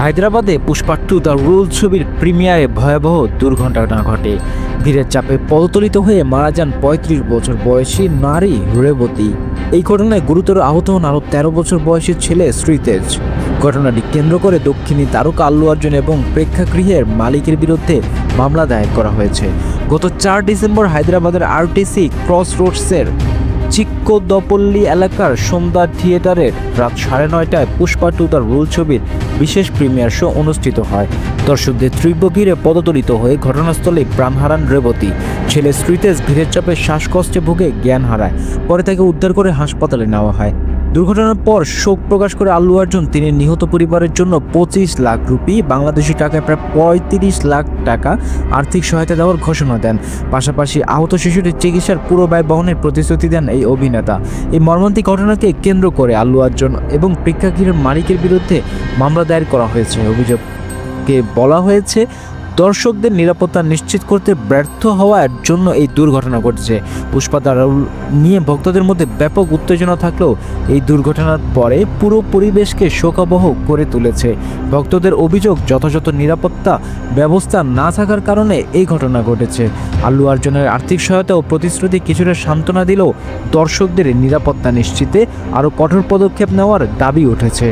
হায়দ্রাবাদে Pushpa 2 the rule ছবির প্রিমিয়ারে ভয়াবহ দুর্ঘটনা ঘটে। ভিড়ের চাপে পদতলিত হয়ে মারা যান ৩৫ বছর বয়সী নারী রেবতী। এই ঘটনায় গুরুতর আহত হন আরও ১৩ বছর বয়সী ছেলে শ্রীতেজ। ঘটনাটি কেন্দ্র করে দক্ষিণী তারকা আল্লু অর্জুন এবং প্রেক্ষাগৃহের মালিকের বিরুদ্ধে মামলা দায়ের করা হয়েছে। গত ৪ ডিসেম্বর হায়দ্রাবাদের আরটিসি ক্রস রোডসের চিক্কোদপল্লী এলাকার সন্ধ্যা থিয়েটারের রাত ৯:৩০টায় পুষ্পা 2 দ্য রুল ছবির বিশেষ প্রিমিয়ার শো অনুষ্ঠিত হয়। দর্শকদের তীব্র ভিড়ে পদতলিত হয়ে ঘটনাস্থলে প্রাণ হারান রেবতী। ছেলে শ্রীতেজ ভিড়ের চাপে শ্বাসকষ্টে ভুগে জ্ঞান হারায়। পরে তাকে উদ্ধার করে হাসপাতালে নেওয়া হয়। দুর্ঘটনার পর শোক প্রকাশ করে আল্লু অর্জুন তিনি নিহত পরিবারের জন্য ২৫ লাখ রুপি, বাংলাদেশি টাকায় প্রায় ৩৫ লাখ টাকা আর্থিক সহায়তা দেওয়ার ঘোষণা দেন। পাশাপাশি আহত শিশুটির চিকিৎসার পুরো ব্যয় বহনের প্রতিশ্রুতি দেন এই অভিনেতা। এই মর্মান্তিক ঘটনাকে কেন্দ্র করে আল্লু অর্জুন এবং প্রেক্ষাগৃহের মালিকের বিরুদ্ধে মামলা দায়ের করা হয়েছে। অভিযোগে বলা হয়েছে, দর্শকদের নিরাপত্তা নিশ্চিত করতে ব্যর্থ হওয়ার জন্য এই দুর্ঘটনা ঘটেছে। পুষ্পা দ্য রুল নিয়ে ভক্তদের মধ্যে ব্যাপক উত্তেজনা থাকলেও এই দুর্ঘটনার পরে পুরো পরিবেশকে শোকাবহ করে তুলেছে। ভক্তদের অভিযোগ, যথাযথ নিরাপত্তা ব্যবস্থা না থাকার কারণে এই ঘটনা ঘটেছে। আল্লু অর্জুনের আর্থিক সহায়তা ও প্রতিশ্রুতি কিছুটা সান্ত্বনা দিলেও দর্শকদের নিরাপত্তা নিশ্চিতে আরও কঠোর পদক্ষেপ নেওয়ার দাবি উঠেছে।